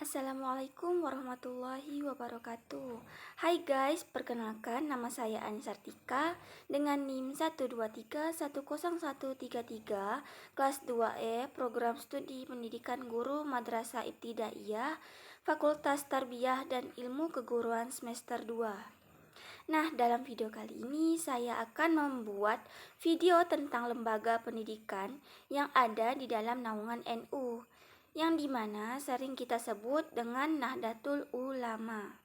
Assalamualaikum warahmatullahi wabarakatuh. Hai guys, perkenalkan nama saya Anisartika dengan NIM 123101133 kelas 2E Program Studi Pendidikan Guru Madrasah Ibtidaiyah Fakultas Tarbiyah dan Ilmu Keguruan semester 2. Nah, dalam video kali ini saya akan membuat video tentang lembaga pendidikan yang ada di dalam naungan NU, yang dimana sering kita sebut dengan Nahdlatul Ulama.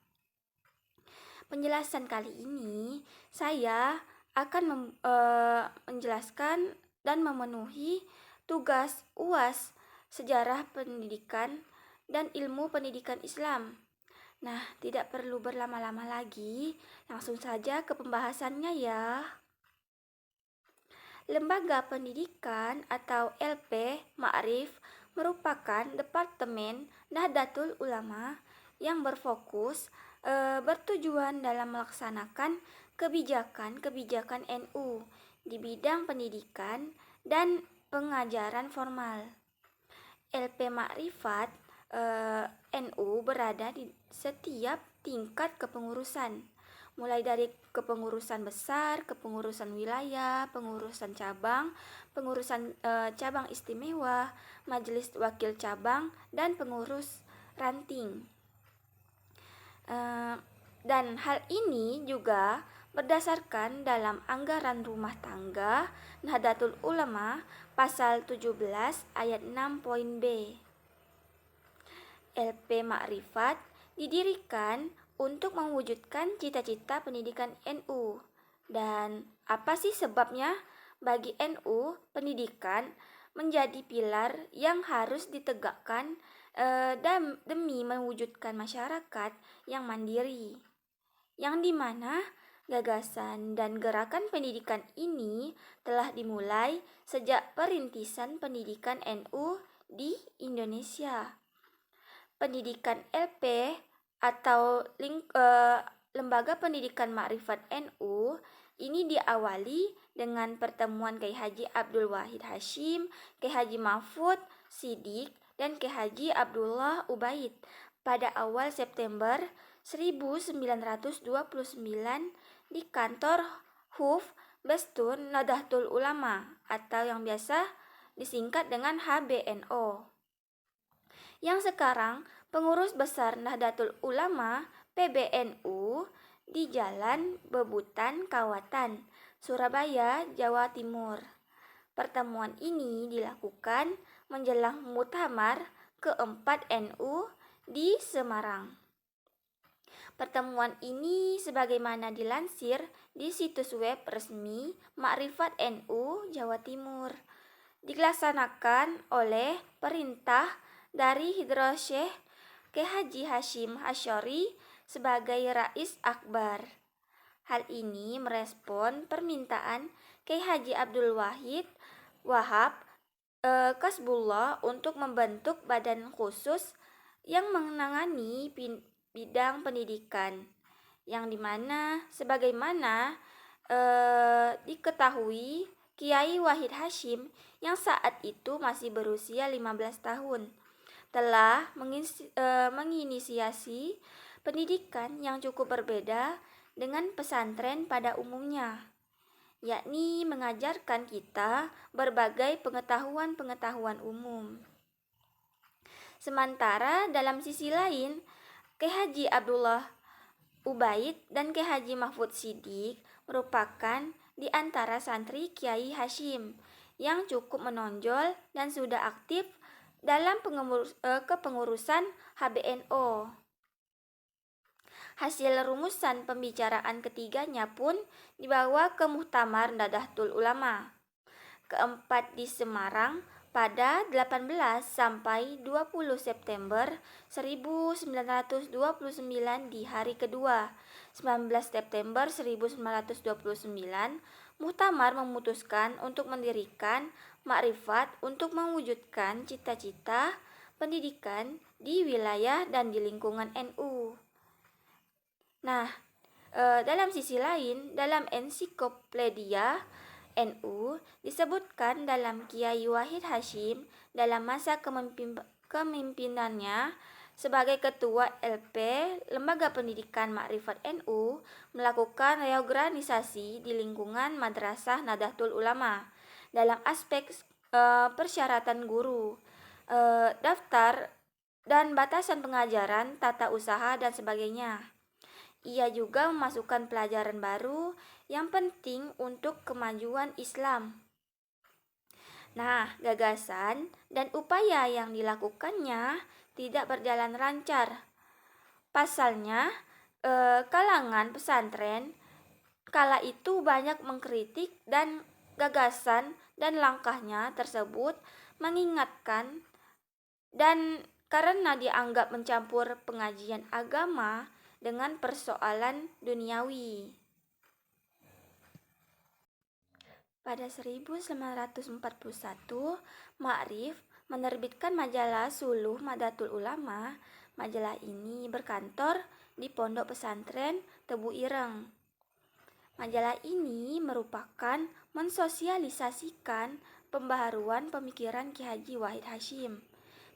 Penjelasan kali ini saya akan menjelaskan dan memenuhi tugas UAS Sejarah Pendidikan dan Ilmu Pendidikan Islam. Nah, tidak perlu berlama-lama lagi, langsung saja ke pembahasannya ya. Lembaga Pendidikan atau LP Ma'rif merupakan departemen Nahdlatul Ulama yang bertujuan dalam melaksanakan kebijakan-kebijakan NU di bidang pendidikan dan pengajaran formal. LP Makrifat NU berada di setiap tingkat kepengurusan, mulai dari kepengurusan besar, kepengurusan wilayah, pengurusan cabang, pengurusan cabang istimewa, majelis wakil cabang, dan pengurus ranting. Dan hal ini juga berdasarkan dalam anggaran rumah tangga Nahdlatul Ulama pasal 17 ayat 6 poin B. LP Makrifat didirikan untuk mewujudkan cita-cita pendidikan NU. Dan apa sih sebabnya bagi NU pendidikan menjadi pilar yang harus ditegakkan demi mewujudkan masyarakat yang mandiri, yang dimana gagasan dan gerakan pendidikan ini telah dimulai sejak perintisan pendidikan NU di Indonesia. Pendidikan LP atau Lembaga Pendidikan Makrifat NU ini diawali dengan pertemuan Kiai Haji Abdul Wahid Hasyim, Kiai Haji Mahfud Siddiq, dan Kiai Haji Abdullah Ubaid pada awal September 1929 di kantor HUF Bestun Nahdlatul Ulama atau yang biasa disingkat dengan HBNO. Yang sekarang pengurus besar Nahdlatul Ulama PBNU di Jalan Bebutan Kawatan, Surabaya, Jawa Timur. Pertemuan ini dilakukan menjelang Muktamar keempat NU di Semarang. Pertemuan ini sebagaimana dilansir di situs web resmi Makrifat NU Jawa Timur dilaksanakan oleh perintah dari Hidro Syekh Kiai Haji Hasyim Asy'ari sebagai Rais Akbar. Hal ini merespon permintaan Kiai Haji Abdul Wahab Kasbullah untuk membentuk badan khusus yang menangani bidang pendidikan, yang dimana sebagaimana diketahui Kiai Wahid Hasyim yang saat itu masih berusia 15 tahun telah menginisiasi pendidikan yang cukup berbeda dengan pesantren pada umumnya, yakni mengajarkan kita berbagai pengetahuan-pengetahuan umum. Sementara dalam sisi lain, Kiai Haji Abdullah Ubaid dan Kiai Haji Mahfud Siddiq merupakan di antara santri Kiai Hasyim yang cukup menonjol dan sudah aktif dalam kepengurusan HBNO. Hasil rumusan pembicaraan ketiganya pun dibawa ke Muktamar Nahdlatul Ulama keempat di Semarang pada 18 sampai 20 September 1929 di hari kedua. 19 September 1929, Muktamar memutuskan untuk mendirikan Makrifat untuk mewujudkan cita-cita pendidikan di wilayah dan di lingkungan NU. Nah, dalam sisi lain, dalam ensiklopedia NU disebutkan dalam Kiai Wahid Hasyim dalam masa kepemimpinannya sebagai Ketua LP Lembaga Pendidikan Makrifat NU melakukan reorganisasi di lingkungan Madrasah Nahdlatul Ulama dalam aspek persyaratan guru, daftar dan batasan pengajaran, tata usaha, dan sebagainya. Ia juga memasukkan pelajaran baru yang penting untuk kemajuan Islam. Nah, gagasan dan upaya yang dilakukannya tidak berjalan lancar. Pasalnya, kalangan pesantren kala itu banyak mengkritik dan gagasan dan langkahnya tersebut mengingatkan dan karena dianggap mencampur pengajian agama dengan persoalan duniawi. Pada 1941, Ma'rif menerbitkan majalah Suluh Nahdlatul Ulama. Majalah ini berkantor di Pondok Pesantren Tebu Ireng. Majalah ini merupakan mensosialisasikan pembaharuan pemikiran Ki Haji Wahid Hasyim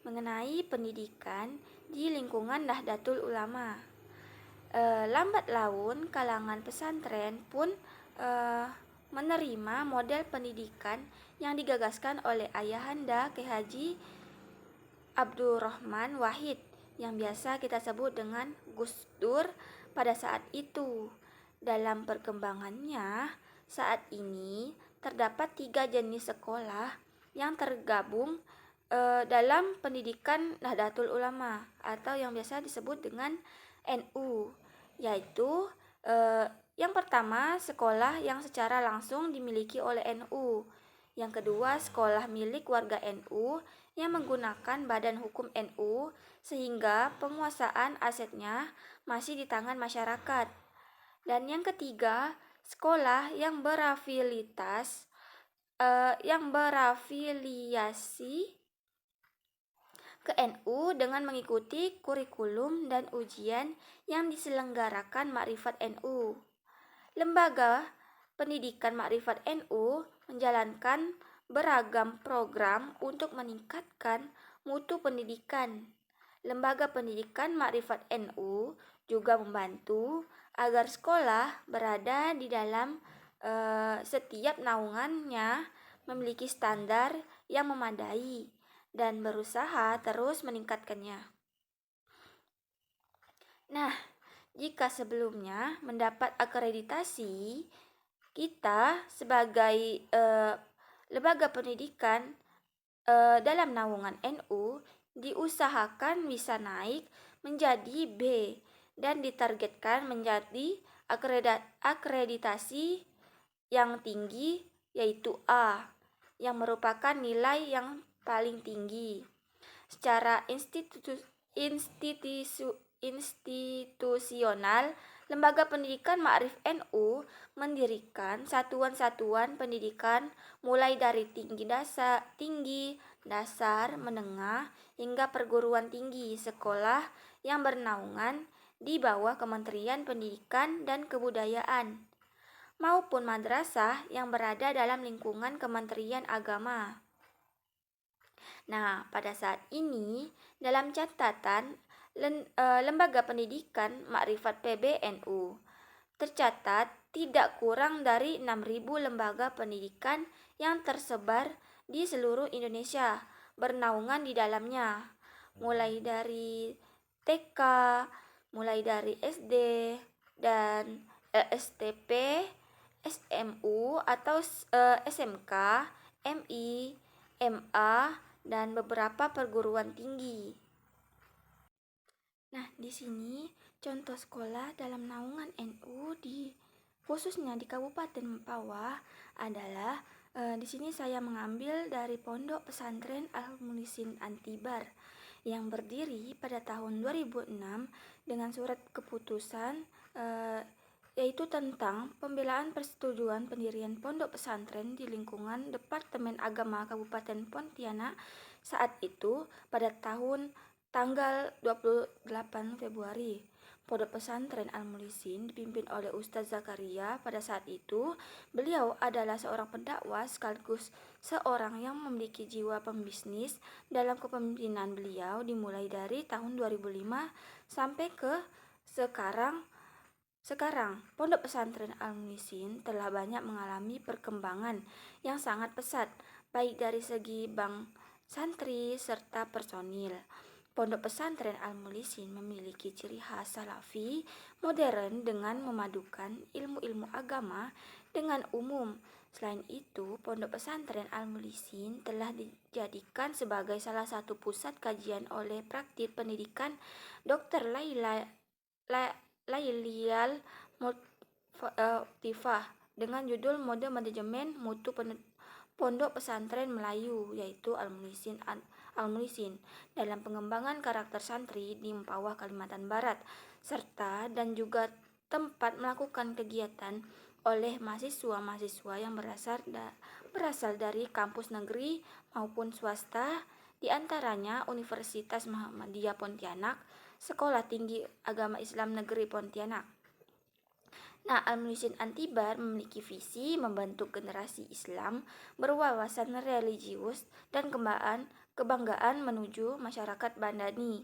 mengenai pendidikan di lingkungan Nahdlatul Ulama. Lambat laun kalangan pesantren pun menerima model pendidikan yang digagaskan oleh ayahanda Ki Haji Abdurrahman Wahid yang biasa kita sebut dengan Gus Dur pada saat itu. Dalam perkembangannya, saat ini terdapat 3 jenis sekolah yang tergabung dalam pendidikan Nahdlatul Ulama atau yang biasa disebut dengan NU, yaitu yang pertama sekolah yang secara langsung dimiliki oleh NU, yang kedua sekolah milik warga NU yang menggunakan badan hukum NU sehingga penguasaan asetnya masih di tangan masyarakat, dan yang ketiga sekolah yang berafiliasi ke NU dengan mengikuti kurikulum dan ujian yang diselenggarakan Makrifat NU. Lembaga Pendidikan Makrifat NU menjalankan beragam program untuk meningkatkan mutu pendidikan. Lembaga Pendidikan Makrifat NU juga membantu agar sekolah berada di dalam setiap naungannya memiliki standar yang memadai dan berusaha terus meningkatkannya. Nah, jika sebelumnya mendapat akreditasi, kita sebagai lembaga pendidikan dalam naungan NU diusahakan bisa naik menjadi B dan ditargetkan menjadi akreditasi yang tinggi yaitu A, yang merupakan nilai yang paling tinggi. Secara institusional, Lembaga Pendidikan Ma'rif NU mendirikan satuan-satuan pendidikan mulai dari tinggi, dasar, menengah, hingga perguruan tinggi sekolah yang bernaungan di bawah Kementerian Pendidikan dan Kebudayaan maupun madrasah yang berada dalam lingkungan Kementerian Agama. Nah, pada saat ini dalam catatan Lembaga Pendidikan Makrifat PBNU tercatat tidak kurang dari 6.000 lembaga pendidikan yang tersebar di seluruh Indonesia bernaungan di dalamnya, mulai dari TK, mulai dari SD dan LSTP, SMU atau SMK, MI, MA, dan beberapa perguruan tinggi. Nah, di sini contoh sekolah dalam naungan NU khususnya di Kabupaten Mempawah adalah di sini saya mengambil dari Pondok Pesantren Al-Muhsin Antibar yang berdiri pada tahun 2006 dengan surat keputusan yaitu tentang pembelaan persetujuan pendirian pondok pesantren di lingkungan Departemen Agama Kabupaten Pontianak saat itu pada tanggal 28 Februari. Pondok Pesantren Al-Mulisin dipimpin oleh Ustadz Zakaria. Pada saat itu, beliau adalah seorang pendakwah sekaligus seorang yang memiliki jiwa pembisnis. Dalam kepemimpinan beliau dimulai dari tahun 2005 sampai ke sekarang. Pondok Pesantren Al-Mulisin telah banyak mengalami perkembangan yang sangat pesat, baik dari segi bank santri serta personil. Pondok Pesantren Al-Mulisin memiliki ciri khas salafi modern dengan memadukan ilmu-ilmu agama dengan umum. Selain itu, Pondok Pesantren Al-Mulisin telah dijadikan sebagai salah satu pusat kajian oleh praktik pendidikan Dr. Lailial Tifah dengan judul Mode Manajemen Mutu Pondok Pesantren Melayu, yaitu Al-Mulisin dalam pengembangan karakter santri di Mempawah, Kalimantan Barat, serta dan juga tempat melakukan kegiatan oleh mahasiswa-mahasiswa yang berasal dari kampus negeri maupun swasta, di antaranya Universitas Muhammadiyah Pontianak, Sekolah Tinggi Agama Islam Negeri Pontianak. Nah, Al-Mulisin Antibar memiliki visi membentuk generasi Islam berwawasan religius dan kebanggaan menuju masyarakat Bandani.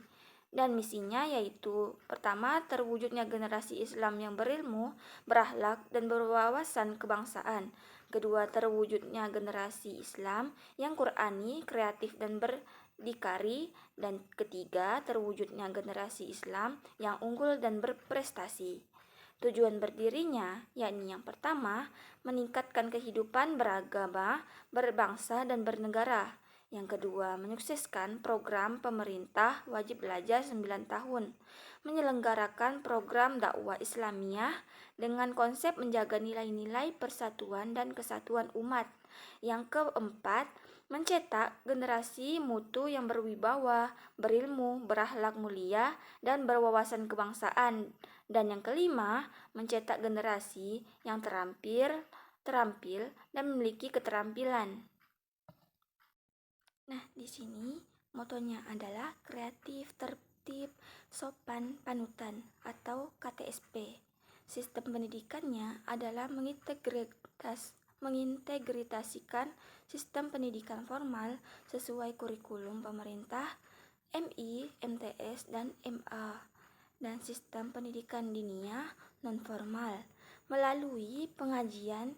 Dan misinya yaitu pertama, terwujudnya generasi Islam yang berilmu, berakhlak, dan berwawasan kebangsaan. Kedua, terwujudnya generasi Islam yang Qur'ani, kreatif, dan berdikari. Dan ketiga, terwujudnya generasi Islam yang unggul dan berprestasi. Tujuan berdirinya, yakni yang pertama, meningkatkan kehidupan beragama, berbangsa, dan bernegara. Yang kedua, menyukseskan program pemerintah wajib belajar 9 tahun, menyelenggarakan program dakwah Islamiyah dengan konsep menjaga nilai-nilai persatuan dan kesatuan umat. Yang keempat, mencetak generasi mutu yang berwibawa, berilmu, berakhlak mulia, dan berwawasan kebangsaan. Dan yang kelima, mencetak generasi yang terampil dan memiliki keterampilan. Nah, di sini motonya adalah kreatif, tertib, sopan, panutan atau KTSP. Sistem pendidikannya adalah mengintegritasikan sistem pendidikan formal sesuai kurikulum pemerintah, MI, MTS, dan MA, dan sistem pendidikan diniyah non-formal melalui pengajian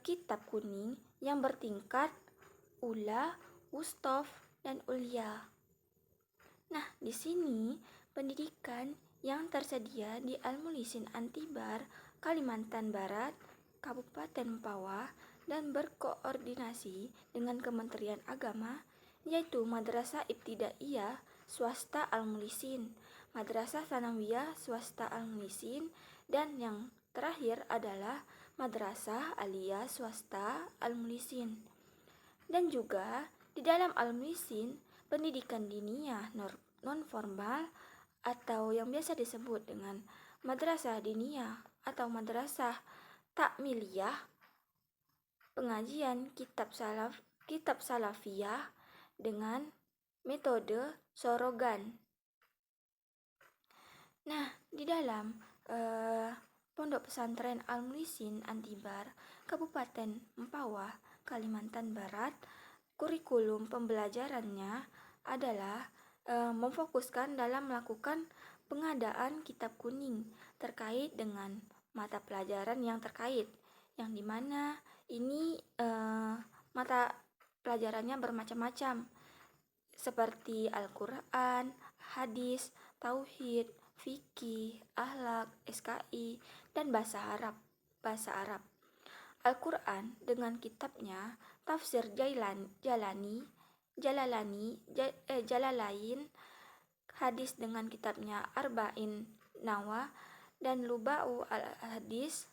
kitab kuning yang bertingkat ula, wustof, dan ulia. Nah, di sini pendidikan yang tersedia di Al-Mulisin Antibar, Kalimantan Barat, Kabupaten Mempawah, dan berkoordinasi dengan Kementerian Agama, yaitu Madrasah Ibtidaiyah Swasta Al-Mulisin, Madrasah Tsanawiyah Swasta Al-Mulisin, dan yang terakhir adalah Madrasah Aliyah Swasta Al-Mulisin. Dan juga di dalam Al-Mulisin, pendidikan diniyah non-formal atau yang biasa disebut dengan madrasah diniyah atau madrasah takmiliyah, pengajian kitab salafiyah dengan metode sorogan. Nah, di dalam Pondok Pesantren Al-Mulisin Antibar, Kabupaten Mempawah, Kalimantan Barat, kurikulum pembelajarannya adalah memfokuskan dalam melakukan pengadaan kitab kuning terkait dengan mata pelajaran yang terkait, yang dimana ini mata pelajarannya bermacam-macam seperti Al-Quran, hadis, tauhid, fikih, akhlak, SKI, dan bahasa Arab. Al-Quran dengan kitabnya Tafsir Jalalain, hadis dengan kitabnya Arba'in Nawa dan Luba'u al-Hadis,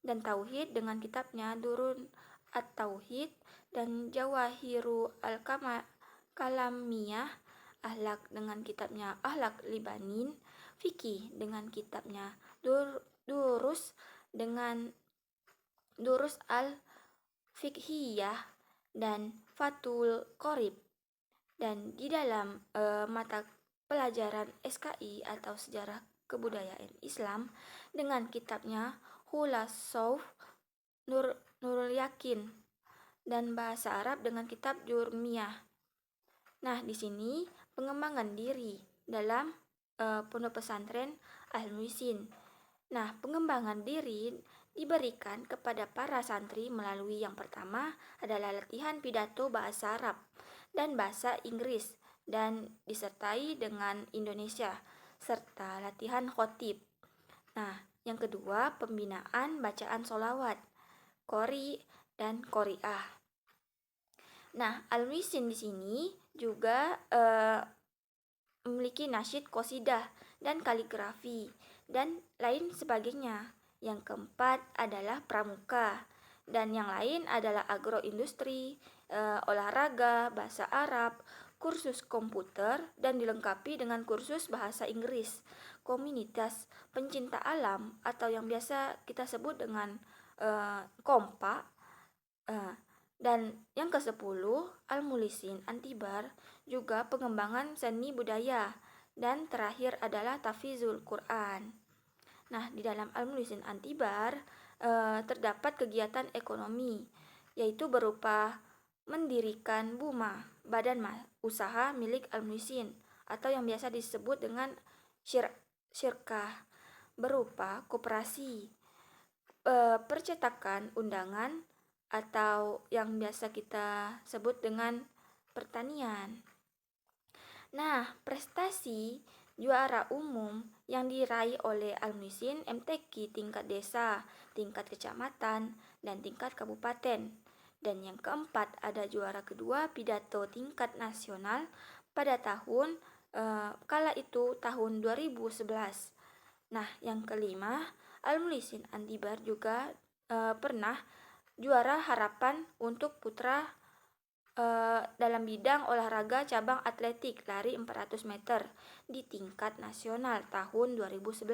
dan tauhid dengan kitabnya Durun at-Tauhid dan Jawahiru al-Kalamiyah, akhlak dengan kitabnya Akhlak Libanin, fikih dengan kitabnya Durus al-Fiqhiyah dan Fathul Qorib. Dan di dalam mata pelajaran SKI atau sejarah kebudayaan Islam dengan kitabnya Khulasauf Nurul Yakin dan bahasa Arab dengan kitab Jurmiyah. Nah, di sini pengembangan diri dalam pondok pesantren Al-Muhsin. Nah, pengembangan diri diberikan kepada para santri melalui yang pertama adalah latihan pidato bahasa Arab dan bahasa Inggris dan disertai dengan Indonesia serta latihan khotib. Nah, yang kedua pembinaan bacaan sholawat, qori dan qoriah. Nah, Al-Muhsin di sini juga memiliki nasyid qasidah dan kaligrafi dan lain sebagainya. Yang keempat adalah pramuka dan yang lain adalah agroindustri, olahraga, bahasa Arab, kursus komputer dan dilengkapi dengan kursus bahasa Inggris, komunitas pencinta alam atau yang biasa kita sebut dengan kompa. Dan yang ke-10, Al-Muhsin Antibar juga pengembangan seni budaya. Dan terakhir adalah Tahfizul Quran. Nah, di dalam Al-Muhsin Antibar terdapat kegiatan ekonomi, yaitu berupa mendirikan BUMA, badan usaha milik Al-Muhsin, atau yang biasa disebut dengan syirkah, berupa koperasi, percetakan undangan, atau yang biasa kita sebut dengan pertanian. Nah, prestasi juara umum yang diraih oleh Al-Muhsin MTQ tingkat desa, tingkat kecamatan, dan tingkat kabupaten. Dan yang keempat ada juara kedua pidato tingkat nasional pada tahun kala itu tahun 2011. Nah, yang kelima, Al-Muhsin Antibar juga pernah juara harapan untuk putra dalam bidang olahraga cabang atletik lari 400 meter di tingkat nasional tahun 2011.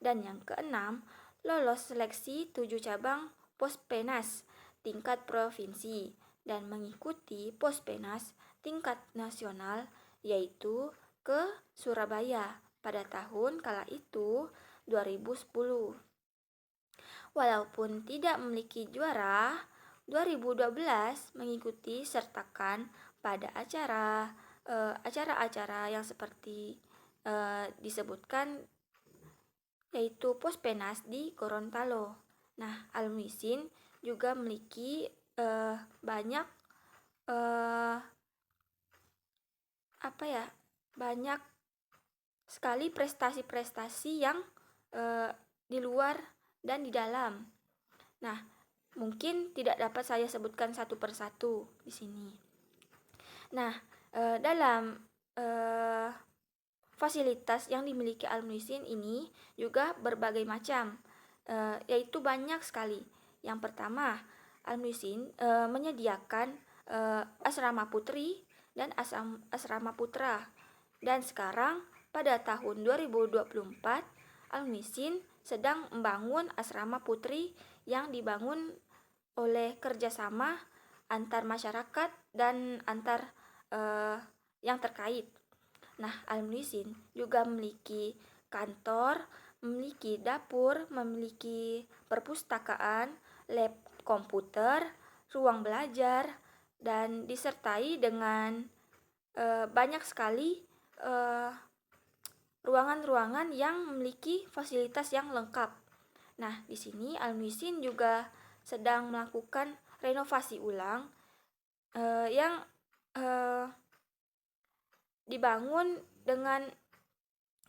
Dan yang keenam, lolos seleksi 7 cabang Pospenas tingkat provinsi dan mengikuti Pospenas tingkat nasional yaitu ke Surabaya pada tahun kala itu 2010. Walaupun tidak memiliki juara, 2012 mengikuti sertakan pada acara-acara yang seperti disebutkan yaitu Pospenas di Gorontalo. Nah, Al-Muhsin juga memiliki banyak banyak sekali prestasi-prestasi yang di luar dan di dalam. Nah, mungkin tidak dapat saya sebutkan satu persatu di sini. Nah, dalam fasilitas yang dimiliki Al-Muhsin ini juga berbagai macam, yaitu banyak sekali. Yang pertama, Al-Muhsin menyediakan asrama putri dan asrama putra. Dan sekarang pada tahun 2024, Al-Muhsin sedang membangun asrama putri yang dibangun oleh kerjasama antar masyarakat dan antar yang terkait. Nah, Al-Muhsin juga memiliki kantor, memiliki dapur, memiliki perpustakaan, lab komputer, ruang belajar, dan disertai dengan banyak sekali ruangan-ruangan yang memiliki fasilitas yang lengkap. Nah, di sini Al-Muhsin juga sedang melakukan renovasi ulang yang dibangun dengan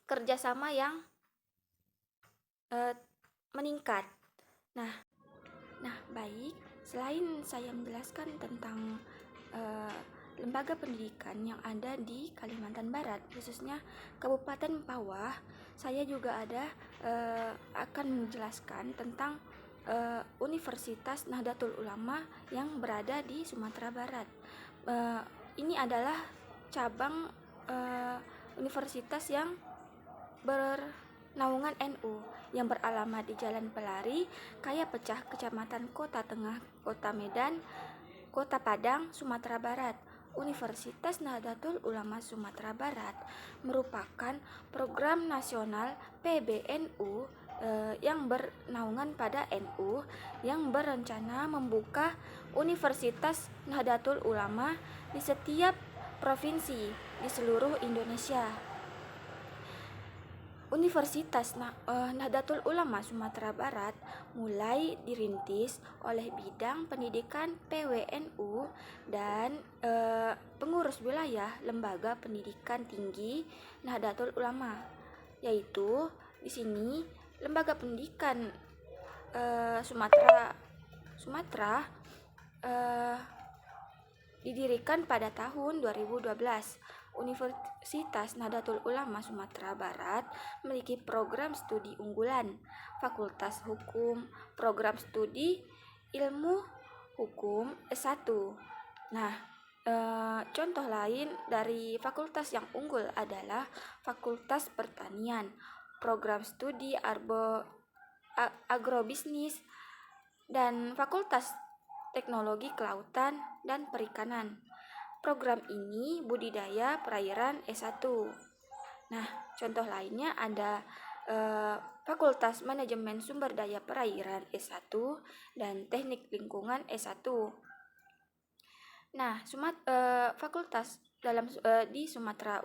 kerjasama yang meningkat. Nah, baik. Selain saya menjelaskan tentang lembaga pendidikan yang ada di Kalimantan Barat, khususnya Kabupaten Pawah, saya juga akan menjelaskan tentang Universitas Nahdlatul Ulama yang berada di Sumatera Barat. Ini adalah cabang universitas yang bernaungan NU yang beralamat di Jalan Pelari, Kaya Pecah, Kecamatan Kota Tengah, Kota Medan, Kota Padang, Sumatera Barat. Universitas Nahdlatul Ulama Sumatera Barat merupakan program nasional PBNU yang bernaungan pada NU yang berencana membuka Universitas Nahdlatul Ulama di setiap provinsi di seluruh Indonesia. Universitas Nahdlatul Ulama Sumatera Barat mulai dirintis oleh Bidang Pendidikan PWNU dan pengurus wilayah Lembaga Pendidikan Tinggi Nahdlatul Ulama, yaitu di sini Lembaga Pendidikan Sumatera didirikan pada tahun 2012. Universitas Nahdlatul Ulama Sumatera Barat memiliki program studi unggulan, Fakultas Hukum, program studi Ilmu Hukum S1. Nah, contoh lain dari fakultas yang unggul adalah Fakultas Pertanian, program studi Agrobisnis, dan Fakultas Teknologi Kelautan dan Perikanan. Program ini budidaya perairan S1. Nah, contoh lainnya ada Fakultas Manajemen Sumber Daya Perairan S1 dan Teknik Lingkungan S1. Nah, fakultas di Sumatera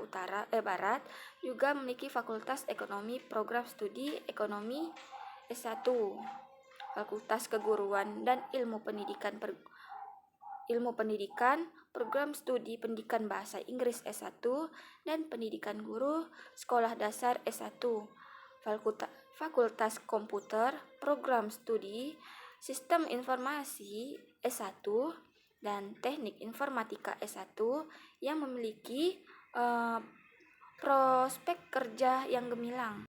Barat juga memiliki Fakultas Ekonomi, program studi Ekonomi S1, Fakultas Keguruan dan Ilmu Pendidikan, program studi Pendidikan Bahasa Inggris S1 dan Pendidikan Guru Sekolah Dasar S1, Fakultas Komputer, program studi Sistem Informasi S1 dan Teknik Informatika S1 yang memiliki prospek kerja yang gemilang.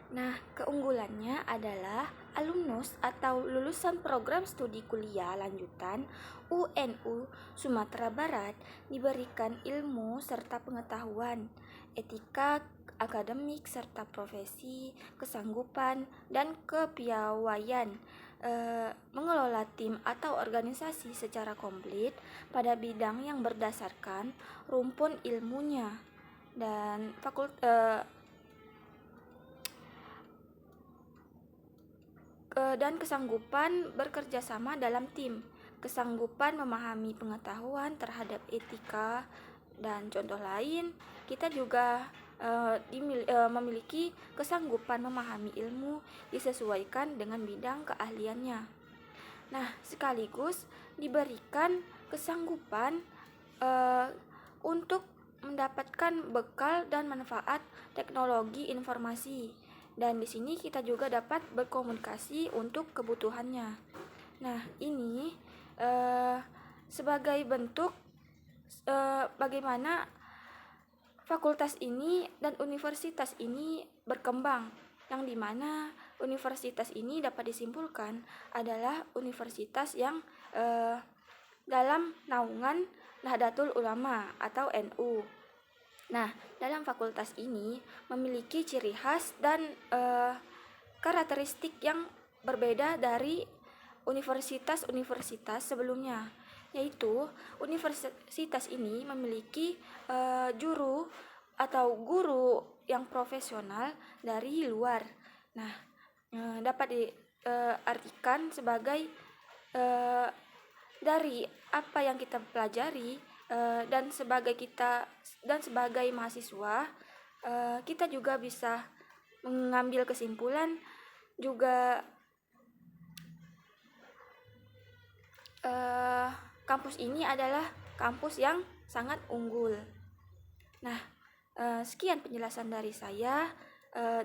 Nah, keunggulannya adalah alumnus atau lulusan program studi kuliah lanjutan UNU Sumatera Barat diberikan ilmu serta pengetahuan, etika akademik serta profesi, kesanggupan dan kepiawaian mengelola tim atau organisasi secara komplit pada bidang yang berdasarkan rumpun ilmunya dan dan kesanggupan bekerja sama dalam tim, kesanggupan memahami pengetahuan terhadap etika, dan contoh lain kita juga memiliki kesanggupan memahami ilmu disesuaikan dengan bidang keahliannya. Nah, sekaligus diberikan kesanggupan untuk mendapatkan bekal dan manfaat teknologi informasi. Dan di sini kita juga dapat berkomunikasi untuk kebutuhannya. Nah, ini sebagai bentuk bagaimana fakultas ini dan universitas ini berkembang, yang dimana universitas ini dapat disimpulkan adalah universitas yang dalam naungan Nahdlatul Ulama atau NU. Nah, dalam fakultas ini memiliki ciri khas dan karakteristik yang berbeda dari universitas-universitas sebelumnya, yaitu universitas ini memiliki juru atau guru yang profesional dari luar. Nah, dapat diartikan sebagai dari apa yang kita pelajari dan sebagai mahasiswa kita juga bisa mengambil kesimpulan juga kampus ini adalah kampus yang sangat unggul. Nah, sekian penjelasan dari saya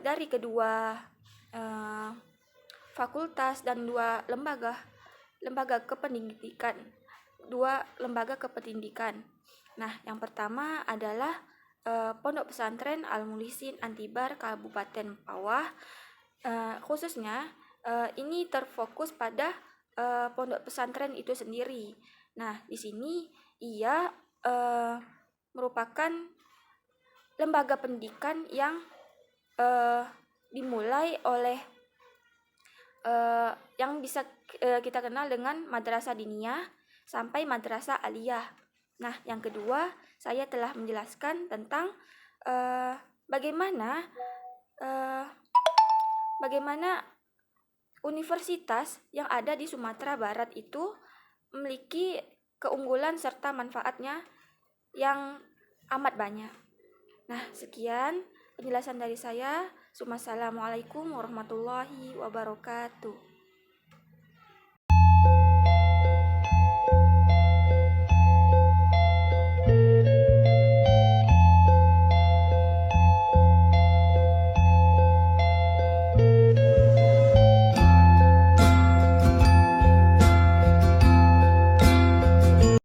dari kedua fakultas dan dua lembaga kependidikan. Nah, yang pertama adalah Pondok Pesantren Al-Muhsin Antibar Kabupaten Pawah. Khususnya ini terfokus pada pondok pesantren itu sendiri. Nah, di sini ia merupakan lembaga pendidikan yang dimulai oleh yang bisa kita kenal dengan madrasah diniyah sampai madrasah aliyah. Nah, yang kedua, saya telah menjelaskan tentang bagaimana universitas yang ada di Sumatera Barat itu memiliki keunggulan serta manfaatnya yang amat banyak. Nah, sekian penjelasan dari saya. Wassalamualaikum warahmatullahi wabarakatuh.